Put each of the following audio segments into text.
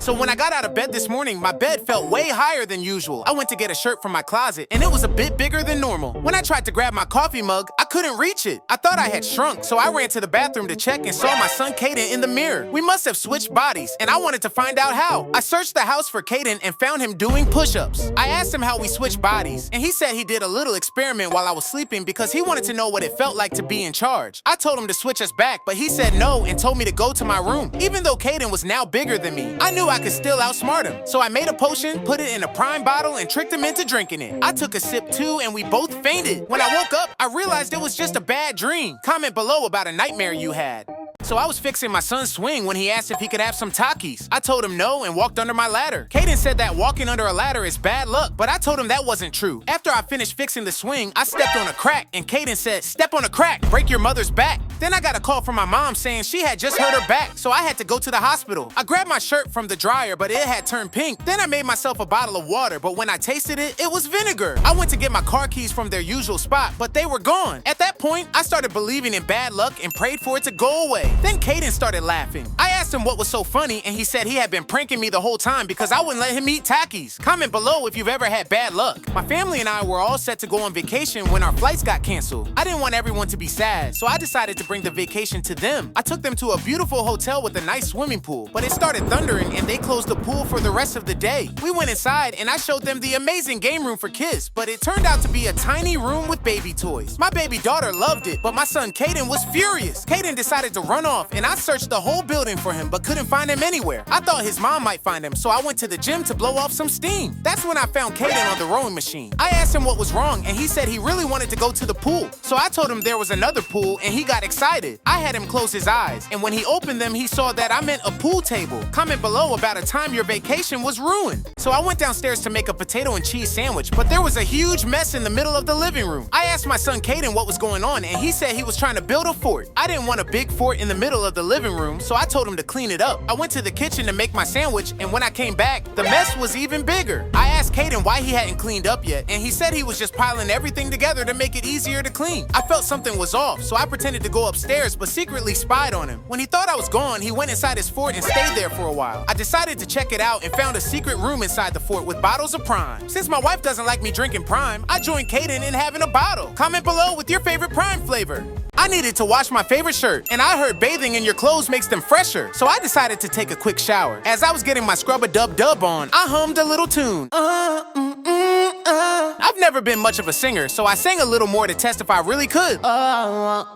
So when I got out of bed this morning, my bed felt way higher than usual. I went to get a shirt from my closet, and it was a bit bigger than normal. When I tried to grab my coffee mug, I couldn't reach it. I thought I had shrunk, so I ran to the bathroom to check and saw my son Caden in the mirror. We must have switched bodies, and I wanted to find out how. I searched the house for Caden and found him doing push-ups. I asked him how we switched bodies, and he said he did a little experiment while I was sleeping because he wanted to know what it felt like to be in charge. I told him to switch us back, but he said no and told me to go to my room. Even though Caden was now bigger than me, I knew I could still outsmart him. So I made a potion, put it in a prime bottle, and tricked him into drinking it. I took a sip too, and we both fainted. When I woke up, I realized it was just a bad dream. Comment below about a nightmare you had. So I was fixing my son's swing when he asked if he could have some Takis. I told him no and walked under my ladder. Caden said that walking under a ladder is bad luck, but I told him that wasn't true. After I finished fixing the swing, I stepped on a crack, and Caden said, "Step on a crack, break your mother's back." Then I got a call from my mom saying she had just hurt her back, so I had to go to the hospital. I grabbed my shirt from the dryer, but it had turned pink. Then I made myself a bottle of water, but when I tasted it, it was vinegar. I went to get my car keys from their usual spot, but they were gone. At that point, I started believing in bad luck and prayed for it to go away. Then Caden started laughing. I asked him what was so funny, and he said he had been pranking me the whole time because I wouldn't let him eat Takis. Comment below if you've ever had bad luck. My family and I were all set to go on vacation when our flights got canceled. I didn't want everyone to be sad, so I decided to bring the vacation to them. I took them to a beautiful hotel with a nice swimming pool, but it started thundering and they closed the pool for the rest of the day. We went inside and I showed them the amazing game room for kids, but it turned out to be a tiny room with baby toys. My baby daughter loved it, but my son Caden was furious. Caden decided to run off, and I searched the whole building for him, but couldn't find him anywhere. I thought his mom might find him, so I went to the gym to blow off some steam. That's when I found Caden on the rowing machine. I asked him what was wrong, and he said he really wanted to go to the pool. So I told him there was another pool, and he got excited. I had him close his eyes, and when he opened them, he saw that I meant a pool table. Comment below about a time your vacation was ruined. So I went downstairs to make a potato and cheese sandwich, but there was a huge mess in the middle of the living room. I asked my son Caden what was going on, and he said he was trying to build a fort. I didn't want a big fort in the middle of the living room, so I told him to clean it up. I went to the kitchen to make my sandwich, and when I came back, the mess was even bigger. I asked Caden why he hadn't cleaned up yet, and he said he was just piling everything together to make it easier to clean. I felt something was off, so I pretended to go upstairs, but secretly spied on him. When he thought I was gone, he went inside his fort and stayed there for a while. I decided to check it out and found a secret room inside the fort with bottles of Prime. Since my wife doesn't like me drinking Prime, I joined Caden in having a bottle. Comment below with your favorite Prime flavor. I needed to wash my favorite shirt, and I heard bathing in your clothes makes them fresher, so I decided to take a quick shower. As I was getting my scrub-a-dub-dub on, I hummed a little tune. I've never been much of a singer, so I sang a little more to test if I really could. Lord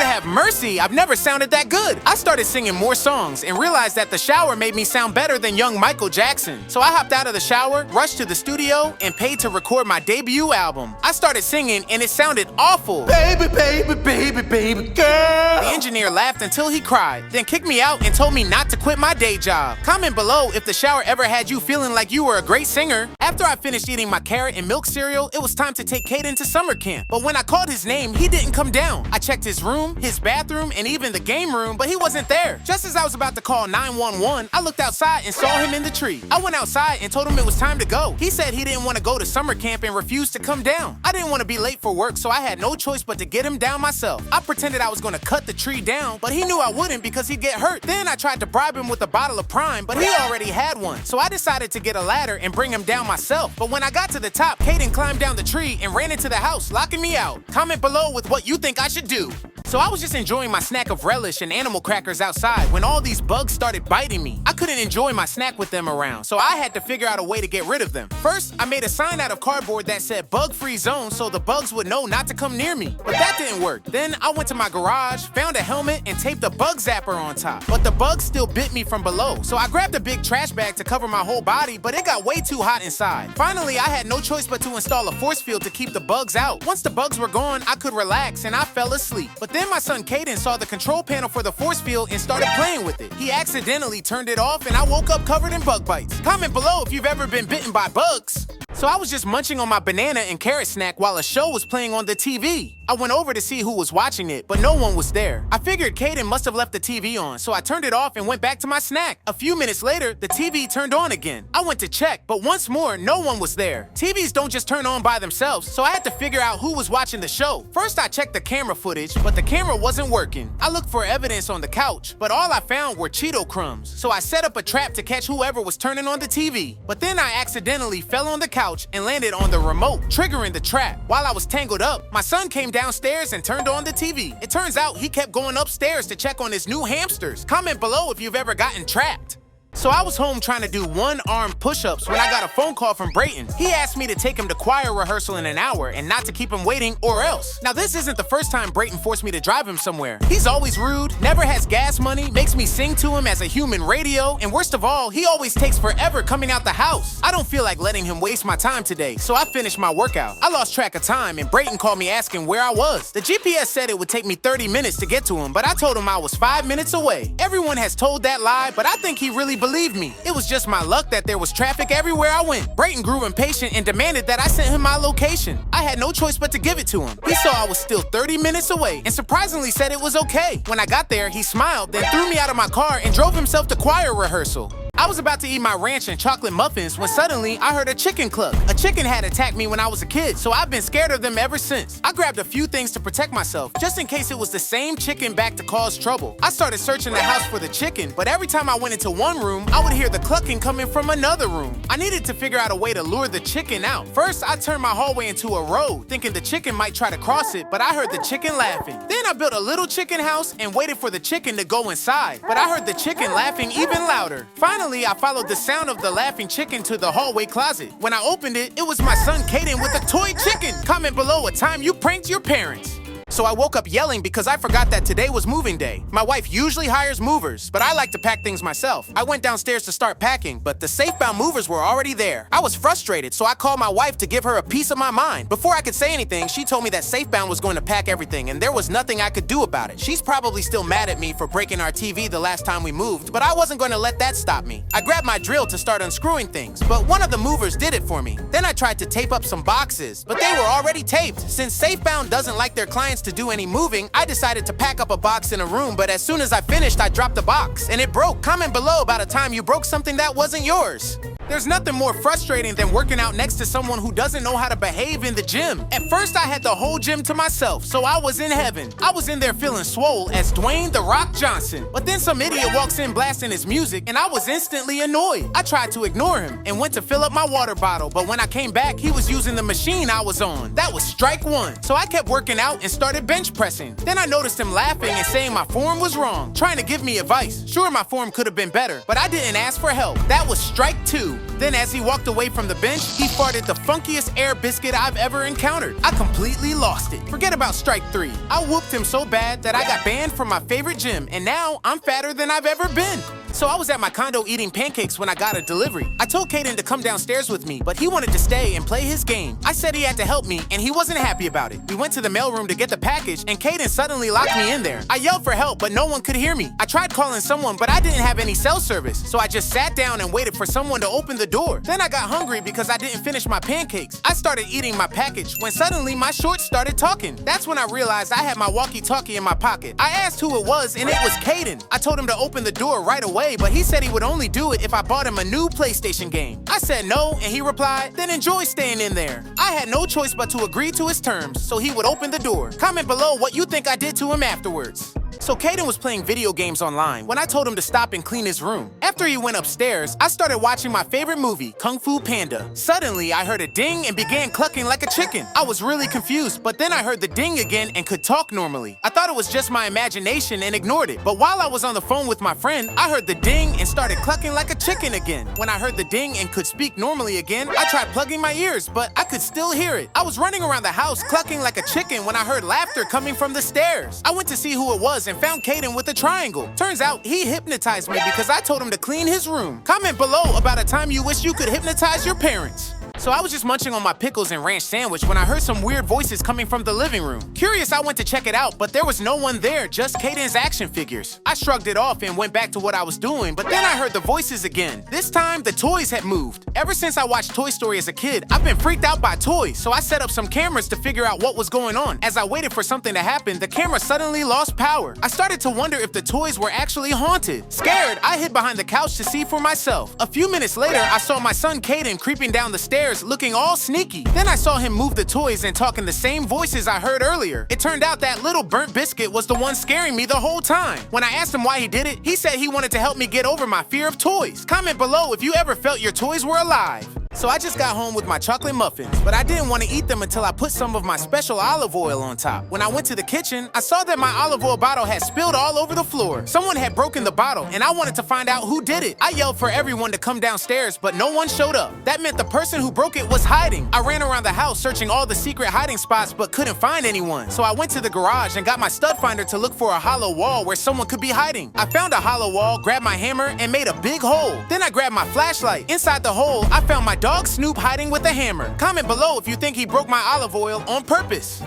have mercy, I've never sounded that good. I started singing more songs and realized that the shower made me sound better than young Michael Jackson. So I hopped out of the shower, rushed to the studio, and paid to record my debut album. I started singing and it sounded awful. Baby, baby, baby, baby girl. The engineer laughed until he cried, then kicked me out and told me not to quit my day job. Comment below if the shower ever had you feeling like you were a great singer. After I finished eating my carrot and milk cereal, it was time to take Caden to summer camp. But when I called his name, he didn't come down. I checked his room, his bathroom, and even the game room, but he wasn't there. Just as I was about to call 911, I looked outside and saw him in the tree. I went outside and told him it was time to go. He said he didn't want to go to summer camp and refused to come down. I didn't want to be late for work, so I had no choice but to get him down myself. I pretended I was going to cut the tree down, but he knew I wouldn't because he'd get hurt. Then I tried to bribe him with a bottle of Prime, but he already had one. So I decided to get a ladder and bring him down myself. But when I got to the top, Caden climbed down the tree and ran into the house, locking me out. Comment below with what you think I should do. So I was just enjoying my snack of relish and animal crackers outside when all these bugs started biting me. I couldn't enjoy my snack with them around, so I had to figure out a way to get rid of them. First, I made a sign out of cardboard that said bug-free zone so the bugs would know not to come near me. But that didn't work. Then I went to my garage, found a helmet, and taped a bug zapper on top. But the bugs still bit me from below, so I grabbed a big trash bag to cover my whole body, but it got way too hot inside. Finally, I had no choice but to install a force field to keep the bugs out. Once the bugs were gone, I could relax and I fell asleep. But then my son Caden saw the control panel for the force field and started playing with it. He accidentally turned it off and I woke up covered in bug bites. Comment below if you've ever been bitten by bugs. So I was just munching on my banana and carrot snack while a show was playing on the TV. I went over to see who was watching it, but no one was there. I figured Caden must have left the TV on, so I turned it off and went back to my snack. A few minutes later, the TV turned on again. I went to check, but once more, no one was there. TVs don't just turn on by themselves, so I had to figure out who was watching the show. First, I checked the camera footage, but the camera wasn't working. I looked for evidence on the couch, but all I found were Cheeto crumbs. So I set up a trap to catch whoever was turning on the TV. But then I accidentally fell on the couch and landed on the remote, triggering the trap. While I was tangled up, my son came downstairs and turned on the TV. It turns out he kept going upstairs to check on his new hamsters. Comment below if you've ever gotten trapped. So I was home trying to do one-arm push-ups when I got a phone call from Brayton. He asked me to take him to choir rehearsal in an hour and not to keep him waiting or else. Now this isn't the first time Brayton forced me to drive him somewhere. He's always rude, never has gas money, makes me sing to him as a human radio, and worst of all, he always takes forever coming out the house. I don't feel like letting him waste my time today, so I finished my workout. I lost track of time and Brayton called me asking where I was. The GPS said it would take me 30 minutes to get to him, but I told him I was 5 minutes away. Everyone has told that lie, but I think he really believed me. It was just my luck that there was traffic everywhere I went. Brayton grew impatient and demanded that I send him my location. I had no choice but to give it to him. He saw I was still 30 minutes away and surprisingly said it was okay. When I got there, he smiled, then threw me out of my car and drove himself to choir rehearsal. I was about to eat my ranch and chocolate muffins when suddenly I heard a chicken cluck. A chicken had attacked me when I was a kid, so I've been scared of them ever since. I grabbed a few things to protect myself, just in case it was the same chicken back to cause trouble. I started searching the house for the chicken, but every time I went into one room, I would hear the clucking coming from another room. I needed to figure out a way to lure the chicken out. First, I turned my hallway into a road, thinking the chicken might try to cross it, but I heard the chicken laughing. Then I built a little chicken house and waited for the chicken to go inside, but I heard the chicken laughing even louder. Finally, I followed the sound of the laughing chicken to the hallway closet. When I opened it, it was my son Caden with a toy chicken. Comment below a time you pranked your parents. So I woke up yelling because I forgot that today was moving day. My wife usually hires movers, but I like to pack things myself. I went downstairs to start packing, but the safe-bound movers were already there. I was frustrated, so I called my wife to give her a piece of my mind. Before I could say anything, she told me that safe-bound was going to pack everything, and there was nothing I could do about it. She's probably still mad at me for breaking our TV the last time we moved, but I wasn't going to let that stop me. I grabbed my drill to start unscrewing things, but one of the movers did it for me. Then I tried to tape up some boxes, but they were already taped. Since safe-bound doesn't like their clients to do any moving, I decided to pack up a box in a room, but as soon as I finished, I dropped the box, and it broke. Comment below about a time you broke something that wasn't yours. There's nothing more frustrating than working out next to someone who doesn't know how to behave in the gym. At first, I had the whole gym to myself, so I was in heaven. I was in there feeling swole as Dwayne "The Rock" Johnson. But then some idiot walks in blasting his music, and I was instantly annoyed. I tried to ignore him and went to fill up my water bottle, but when I came back, he was using the machine I was on. That was strike one. So I kept working out and started bench pressing. Then I noticed him laughing and saying my form was wrong, trying to give me advice. Sure, my form could have been better, but I didn't ask for help. That was strike two. Then as he walked away from the bench, he farted the funkiest air biscuit I've ever encountered. I completely lost it. Forget about strike three. I whooped him so bad that I got banned from my favorite gym, and now I'm fatter than I've ever been. So I was at my condo eating pancakes when I got a delivery. I told Caden to come downstairs with me, but he wanted to stay and play his game. I said he had to help me, and he wasn't happy about it. We went to the mailroom to get the package, and Caden suddenly locked me in there. I yelled for help, but no one could hear me. I tried calling someone, but I didn't have any cell service, so I just sat down and waited for someone to open the door. Then I got hungry because I didn't finish my pancakes. I started eating my package when suddenly my shorts started talking. That's when I realized I had my walkie-talkie in my pocket. I asked who it was, and it was Caden. I told him to open the door right away, but he said he would only do it if I bought him a new PlayStation game. I said no, and he replied, then enjoy staying in there. I had no choice but to agree to his terms, so he would open the door. Comment below what you think I did to him afterwards. So Caden was playing video games online when I told him to stop and clean his room. After he went upstairs, I started watching my favorite movie, Kung Fu Panda. Suddenly, I heard a ding and began clucking like a chicken. I was really confused, but then I heard the ding again and could talk normally. I thought it was just my imagination and ignored it. But while I was on the phone with my friend, I heard the ding and started clucking like a chicken again. When I heard the ding and could speak normally again, I tried plugging my ears, but I could still hear it. I was running around the house clucking like a chicken when I heard laughter coming from the stairs. I went to see who it was and found Caden with a triangle. Turns out he hypnotized me because I told him to clean his room. Comment below about a time you wish you could hypnotize your parents. So I was just munching on my pickles and ranch sandwich when I heard some weird voices coming from the living room. Curious, I went to check it out, but there was no one there, just Caden's action figures. I shrugged it off and went back to what I was doing, but then I heard the voices again. This time, the toys had moved. Ever since I watched Toy Story as a kid, I've been freaked out by toys, so I set up some cameras to figure out what was going on. As I waited for something to happen, the camera suddenly lost power. I started to wonder if the toys were actually haunted. Scared, I hid behind the couch to see for myself. A few minutes later, I saw my son Caden creeping down the stairs looking all sneaky. Then I saw him move the toys and talk in the same voices I heard earlier. It turned out that little burnt biscuit was the one scaring me the whole time. When I asked him why he did it, he said he wanted to help me get over my fear of toys. Comment below if you ever felt your toys were alive. So I just got home with my chocolate muffins, but I didn't want to eat them until I put some of my special olive oil on top. When I went to the kitchen, I saw that my olive oil bottle had spilled all over the floor. Someone had broken the bottle, and I wanted to find out who did it. I yelled for everyone to come downstairs, but no one showed up. That meant the person who broke it was hiding. I ran around the house searching all the secret hiding spots, but couldn't find anyone. So I went to the garage and got my stud finder to look for a hollow wall where someone could be hiding. I found a hollow wall, grabbed my hammer, and made a big hole. Then I grabbed my flashlight. Inside the hole, I found my dog Snoop hiding with a hammer. Comment below if you think he broke my olive oil on purpose.